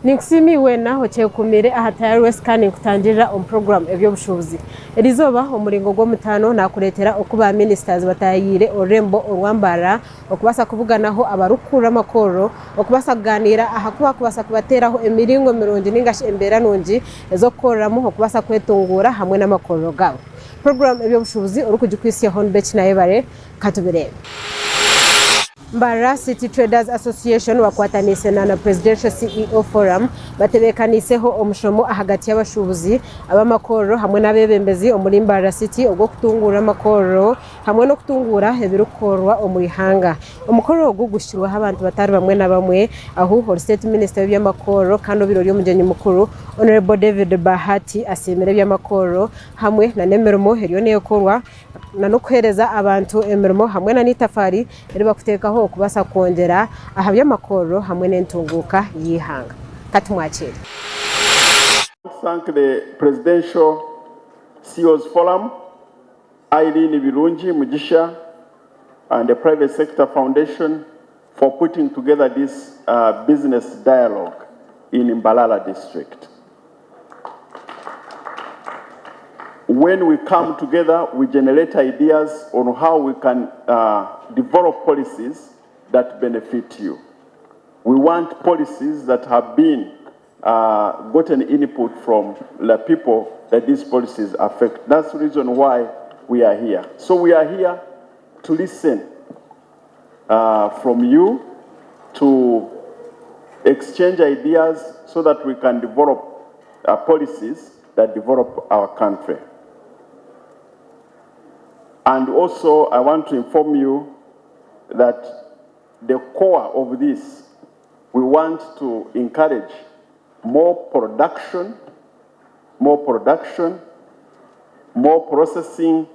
Nikusimiwe naho cyekumire ahatayari scanning kutangirira program eby'obushubuzi erizoba umuringo gwo mutano nakuretera okuba ministers batayire orembo orwambara okubasa kuvuganaho abarukura amakoro okubasa kuganira ahakuba kubasa kubateraho emiringo mirongi ningashi embera nungi ezokoramo okubasa kwetungura hamwe n'amakoro gabo. Program eby'obushubuzi orukujikwisya Honbech Nayebare katubirebe. Mbara City Traders Association wakwatanise na Presidential CEO Forum batebekaniseho omushomo ahagati y'abashubuzi abamakoro hamwe n'abebembezi omuri Mbara City ogwo kutungura amakoro hamwe no kutungura ebirukorwa omurihanga. Omukoro ogwo gushirwa abantu batari bamwe na bamwe aho State Minister by'amakoro kandi birori y'umugenyi mukuru Honorable David Bahati asemere by'amakoro hamwe na nemermo heriyo neyokorwa na no kwereza abantu emermo hamwe na nitafari eri bakutekaho okubasa kongera aha by'amakoro hamwe n'entunguka yihanga. Katumwakire. Thank the Presidential CEOs Forum, Irene Birungi Mugisha, and the Private Sector Foundation for putting together this business dialogue in Mbalala district. When we come together, we generate ideas on how we can develop policies that benefit you. We want policies that have been gotten input from the people that these policies affect. That's the reason why we are here. So we are here to listen from you, to exchange ideas so that we can develop policies that develop our country. And also, I want to inform you that the core of this, we want to encourage more production, more processing,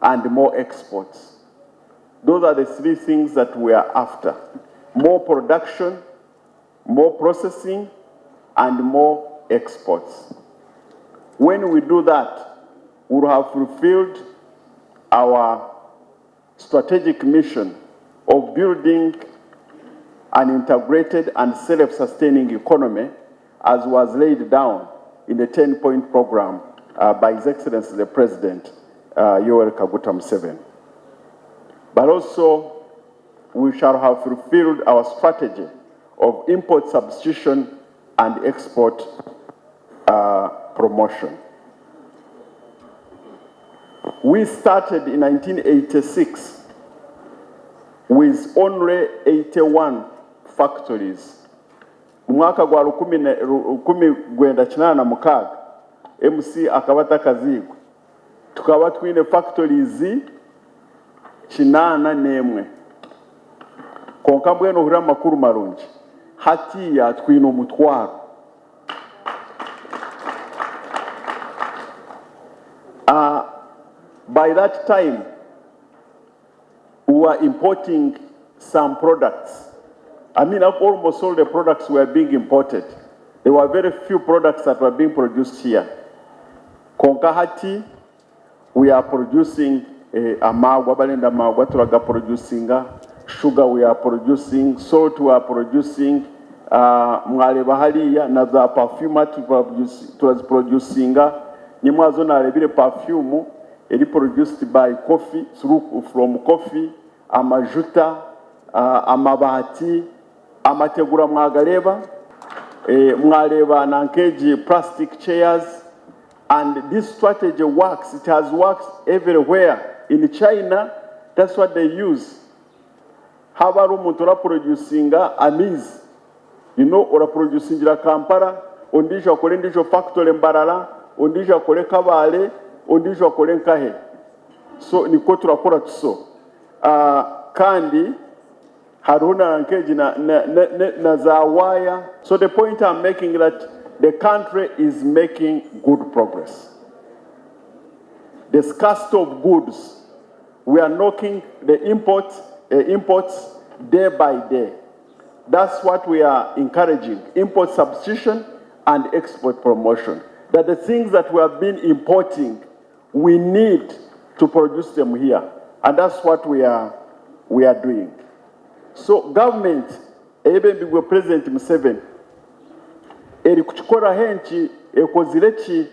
and more exports. Those are the three things that we are after. More production, more processing, and more exports. When we do that, we will have fulfilled our strategic mission of building an integrated and self-sustaining economy as was laid down in the 10-point program by His Excellency the President, Yoweri Kaguta Museveni. But also, we shall have fulfilled our strategy of import substitution and export promotion. We started in 1986 with only 81 factories. Mwaka gwa 1986 MC akabata kazigo tukaba twine factories 81 konka mbweno hura makuru marungi hatiya twine umutwaro. By that time, we were importing some products. I mean, almost all the products were being imported. There were very few products that were being produced here. Konkahati, we are producing amagwa, balenda amagwa, turaga producing sugar, we are producing salt, we are producing mwareba haliya na za perfume producing nyimwazo na rebire perfume produced by coffee, from coffee, amajuta, amabati, amategura mwagareba, mwareba nankeji plastic chairs, and this strategy works. It has worked everywhere. In China, that's what they use. Habaru mutura producing amiz, ora producing la Kampala, ondisha kole ndisho factory Mbarara, ondisha kole Kabale, ondisho kole Nkahe. So niko turakora tuso. Kandi haruna nankeji na zawaya. So the point I'm making is that the country is making good progress. The scarcity of goods, we are knocking the imports day by day. That's what we are encouraging, import substitution and export promotion. That the things that we have been importing, we need to produce them here. And that's what we are doing. So government, even with President Museveni, eri kukikora henki ekozire ki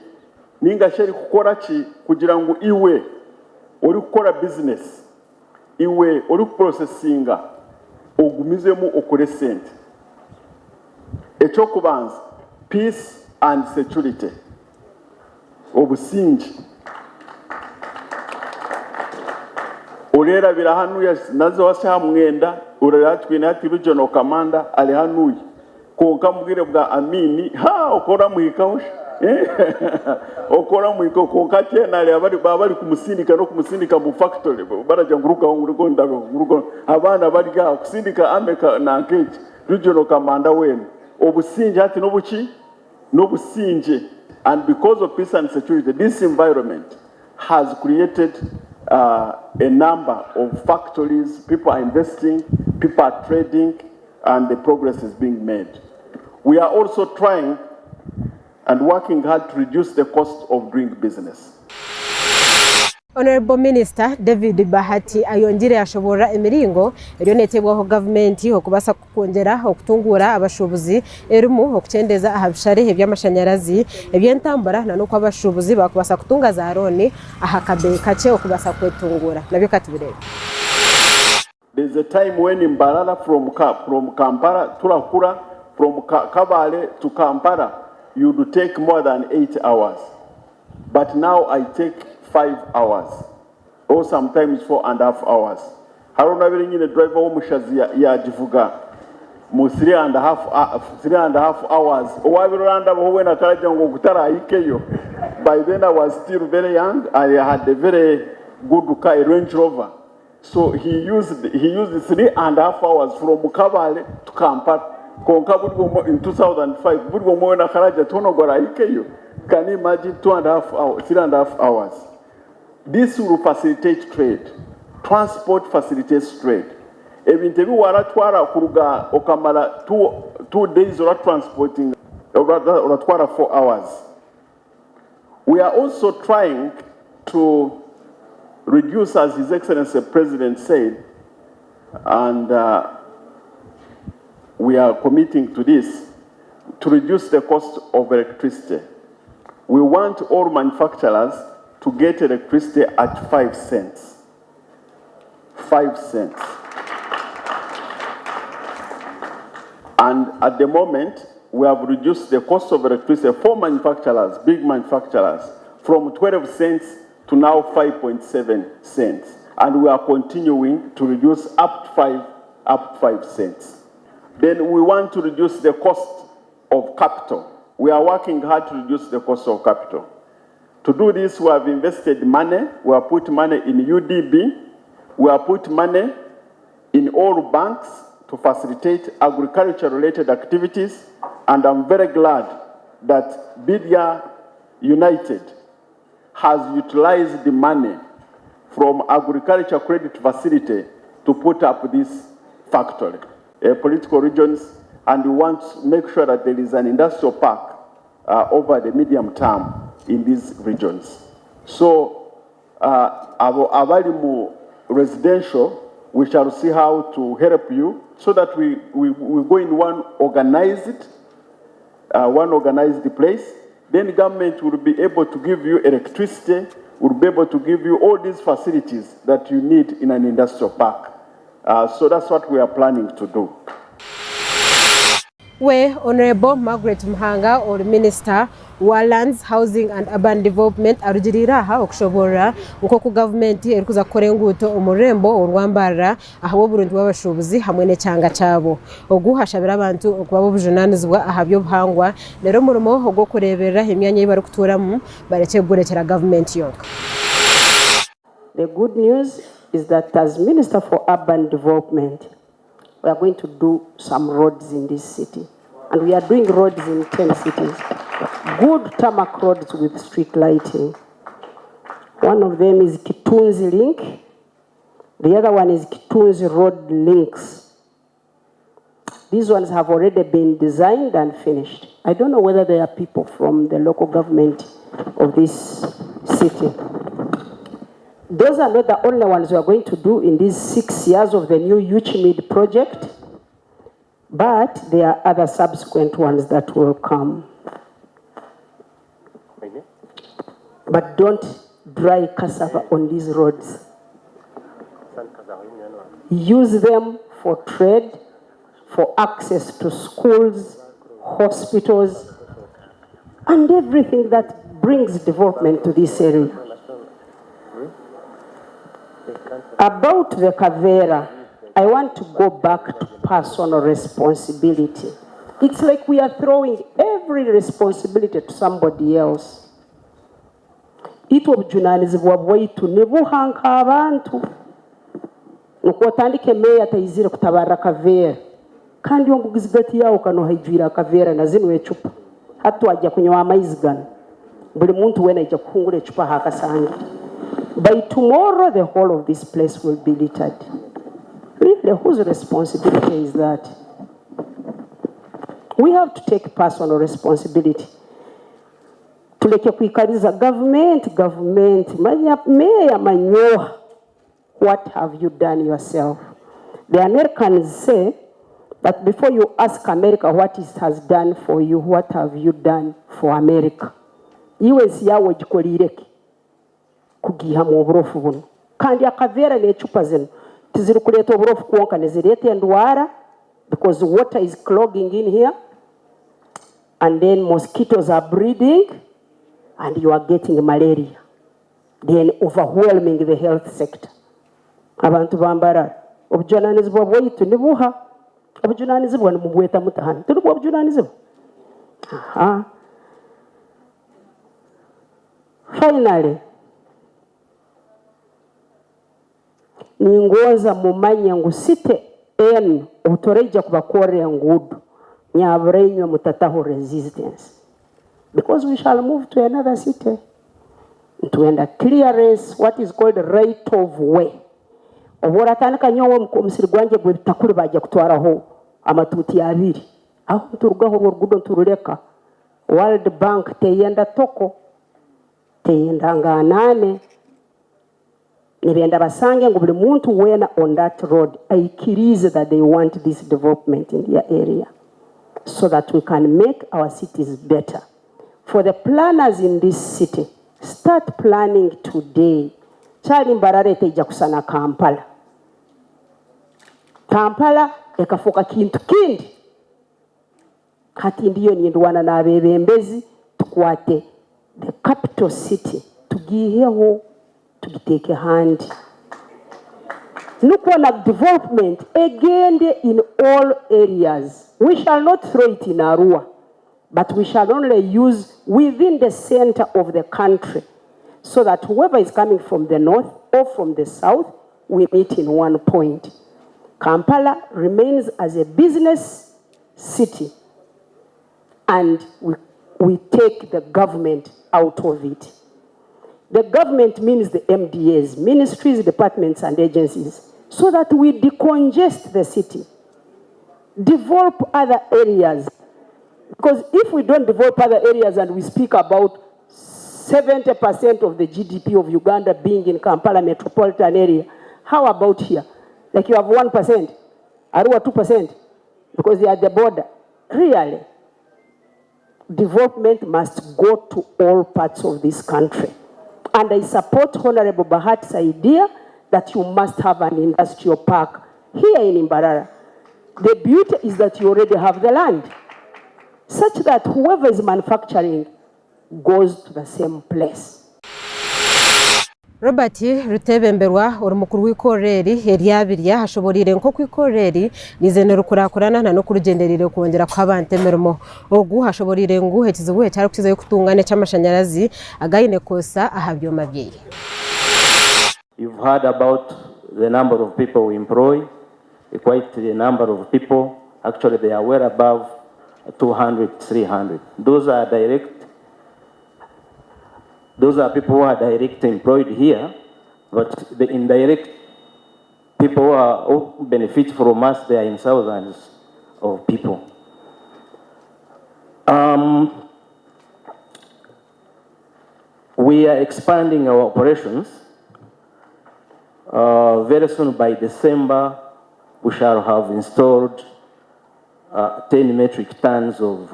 ninga sheri kukora ki kugira ngu iwe ori kukora business iwe ori kuprocessinga ogumizemu okore sente. Ekyokubanza peace and security, obusingi. Orera hanu nazo wasa mwenda orera twine ati regional commander ali hanuyi konka mugire bwa amini okora muhikaho okora muhiko konka tena ali abari kumusindika no kumusindika mu factory baraja nguruka ngurugonda ngurugo abana bari ga kusindika ameka na nkeji regional commander wenu obusingi ati nobusingi. And because of peace and security, this environment has created a number of factories, people are investing, people are trading, and the progress is being made. We are also trying and working hard to reduce the cost of doing business. Honorable Minister David Bahati ayongere ashobora emiringo eriyo netebwaho government okubasa kukongera okutungura abashubuzi erimu okuchendeza ahabishare eby'amashanyarazi ebyentambara nanuko abashubuzi bakubasa kutunga za roni ahakabe kache okubasa kwetungura nabyo katubirebe. There's a time when in Mbarara from Kampala turakura from Kabale to Kampala you would take more than 8 hours, but now I take 5 hours or sometimes 4.5 hours. Haruna biri nyine driver wo mushazi ya jivuga mu 3.5 hours owabiranda bo wena karaje ngo gutara ikeyo. By then I was still very young. I had a very good car, a Range Rover. So he used 3.5 hours from Kabale to Kampala. Konka budgo in 2005 budgo mo wena karaje tono gora ikeyo. Can you imagine 2.5 hours, 3.5 hours? This will facilitate trade. Transport facilitates trade. Ebintebi waratwara kuruga okamala 2 days or transporting oratwara 4 hours. We are also trying to reduce, as His Excellency the President said, and we are committing to this, to reduce the cost of electricity. We want all manufacturers to get electricity at 5 cents. 5 cents. And at the moment, we have reduced the cost of electricity for manufacturers, big manufacturers, from 12 cents to now 5.7 cents. And we are continuing to reduce up to 5 cents. Then we want to reduce the cost of capital. We are working hard to reduce the cost of capital. To do this, we have invested money. We have put money in UDB. We have put money in all banks to facilitate agriculture-related activities. And I'm very glad that Bidya United has utilized the money from agriculture credit facility to put up this factory, political regions, and we want to make sure that there is an industrial park over the medium term in these regions. So, Abalimu residential, we shall see how to help you so that we go in one organized place. Then the government will be able to give you electricity, will be able to give you all these facilities that you need in an industrial park. So that's what we are planning to do. We Honorable Margaret Mhanga or Minister wa Lands, Housing and Urban Development arugirira ha okushobora uko ku government erikuza korenguto umurembo urwambara aho Burundi w'abashubuzi hamwe ne cyanga cyabo oguhashabira abantu okuba bujunanizwa ahabyo buhangwa rero murimo ogo kurebera imyanya y'ibari kuturamo bareke gurekera government yonka. The good news is that as Minister for Urban Development, we are going to do some roads in this city. And we are doing roads in 10 cities. Good tarmac roads with street lighting. One of them is Kitunzi Link. The other one is Kitunzi Road Links. These ones have already been designed and finished. I don't know whether there are people from the local government of this city. Those are not the only ones we are going to do in these 6 years of the new UCHMID project, but there are other subsequent ones that will come. but don't dry cassava on these roads. Use them for trade, for access to schools, hospitals, and everything that brings development to this area. About the Kavera, I want to go back to personal responsibility. It's like we are throwing every responsibility to somebody else. Eby'Obushubuzi bwaitu nibuhanka abantu. Nuko watandike meya atayizire kutabara Kavera. Kandi yongugize gati yawo kano haijwira Kavera na zinu echupa. Hatu wajja kunywa amaizi gano. Buli muntu wena ijja kuhungura echupa hakasangi. By tomorrow, the whole of this place will be littered. Really, whose responsibility is that? We have to take personal responsibility. Tuleke kuikaliza government, mayor manyoha. What have you done yourself? The Americans say that before you ask America what it has done for you, what have you done for America? US yawe jikolireki kugiha mu burofu buno. Kandi Akavera n'echupa zino tiziri kuleta oburofu kwonka nezireta endwara because the water is clogging in here and then mosquitoes are breeding and you are getting malaria, then overwhelming the health sector. Abantu bambara obujunanizibwa bwaitu nibuha obujunanizibwa nimubweta mutahana tuli obujunanizibwa. Finally, ningoza mumanya ngu site enu obutoreija kubakora ngudu nyaburenywe mutataho resistance, because we shall move to another city to end a clearance, what is called right of way. Obora tanaka nyowe mukomusiri gwanje gwe bitakuri bajya kutwaraho amatuti abiri aho turugaho rugudo turureka. World Bank teyenda toko teyenda nganane nibenda basange ngo buli muntu wena on that road aikirize that they want this development in their area so that we can make our cities better. For the planners in this city, start planning today. Chali Mbarare teija kusana Kampala. Kampala ekafoka kintu kindi. Kati ndiyo ninduwana na abebembezi tukwate the capital city tugiheho tugiteke hand. Look on development again in all areas. We shall not throw it in Arua, but we shall only use within the center of the country so that whoever is coming from the north or from the south, we meet in one point. Kampala remains as a business city and we take the government out of it. The government means the MDAs, ministries, departments, and agencies, so that we decongest the city, develop other areas. Because if we don't develop other areas and we speak about 70% of the GDP of Uganda being in Kampala metropolitan area, how about here? Like you have 1%, Arua 2%, because they are at the border. Really, development must go to all parts of this country. And I support Honorable Bahat's idea that you must have an industrial park here in Mbarara. The beauty is that you already have the land, such that whoever is manufacturing goes to the same place. Robert Rutebemberwa uri mukuru w'ikoreri Eby'Abirya hashoborire nko kwikoreri nizenera kurakurana no kurugenderire kongera kwabantemermo ogu hashoborire ngu hekizubuhe cyari kukiza yo kutungane cy'amashanyarazi agayine kosa ahabyoma byeyi. You've heard about the number of people we employ, quite the number of people. Actually, they are well above 200, 300. Those are people who are directly employed here, but the indirect people who benefit from us, they are in thousands of people. We are expanding our operations. Very soon, by December, we shall have installed 10 metric tons of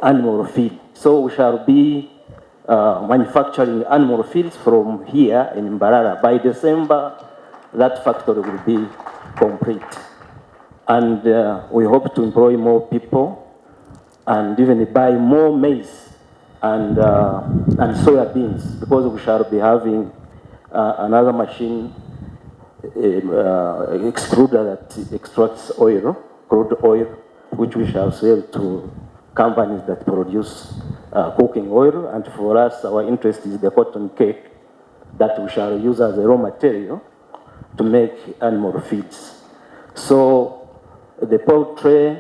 animal feed. So we shall be manufacturing animal feeds from here in Mbarara. By December, that factory will be complete. And we hope to employ more people and even buy more maize and soya beans, because we shall be having another machine, extruder that extracts oil, crude oil, which we shall sell to companies that produce cooking oil. And for us, our interest is the cotton cake that we shall use as a raw material to make animal feeds. So the poultry,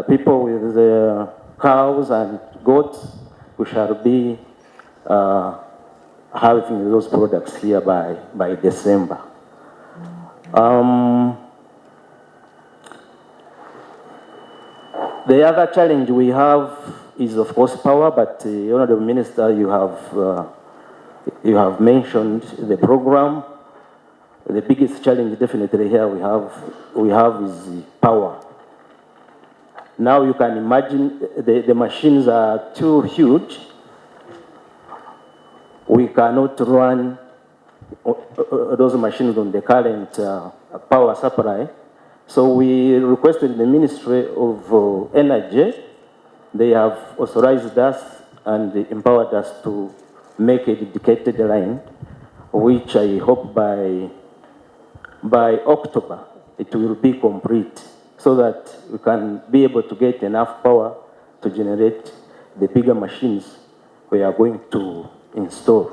people with the cows and goats, we shall be having those products here by December. The other challenge we have is, of course, power, but Honorable Minister, you have mentioned the program. The biggest challenge definitely here we have is power. Now you can imagine the machines are too huge. We cannot run those machines on the current power supply. So we requested the Ministry of Energy. They have authorized us and empowered us to make a dedicated line, which I hope by October it will be complete, so that we can be able to get enough power to generate the bigger machines we are going to install.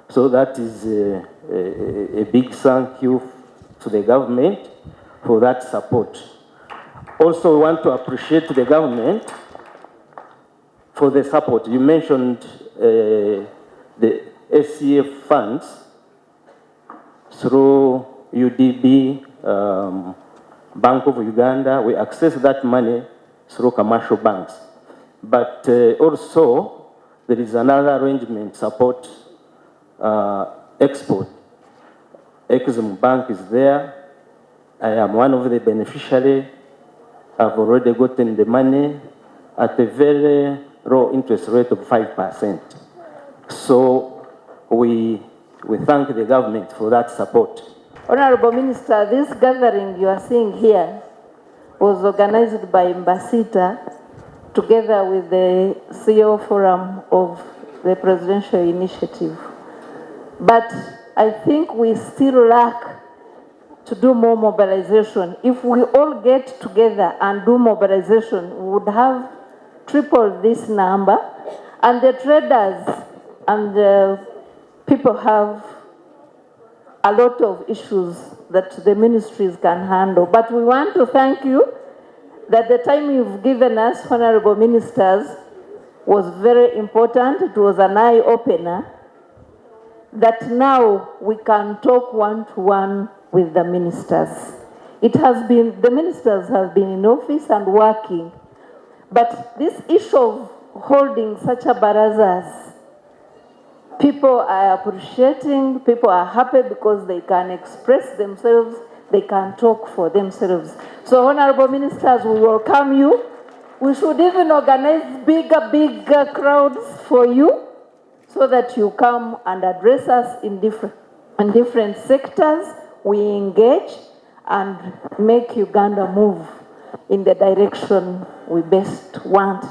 So that is a big thank you to the government for that support. Also, we want to appreciate the government for the support. You mentioned the SCF funds through UDB, Bank of Uganda. We access that money through commercial banks. But also, there is another arrangement, support export. AZAM Bank is there. I am one of the beneficiaries. I've already gotten the money at a very low interest rate of 5%. So we thank the government for that support. Honorable Minister, this gathering you are seeing here was organized by Mbasita together with the CEO Forum of the Presidential Initiative. But I think we still lack to do more mobilization. If we all get together and do mobilization, we would have tripled this number. And the traders and the people have a lot of issues that the ministries can handle. But we want to thank you that the time you've given us, Honorable Ministers, was very important. It was an eye-opener that now we can talk one-to-one with the ministers. It has been, the ministers have been in office and working, but this issue of holding such a barazas, people are appreciating, people are happy because they can express themselves, they can talk for themselves. So, Honorable Ministers, we welcome you. We should even organize bigger crowds for you so that you come and address us in different sectors. We engage and make Uganda move in the direction we best want.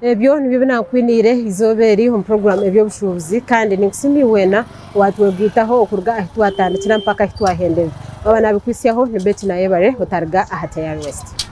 Ebyo nibinakwinire izoberi mu program eby'obushubuzi kandi ninkusimiwena watwebwitaho okurga ahitwatandikira mpaka ahitwahendera baba nabikwisiyaho ni Nayebare otarga ahataya West.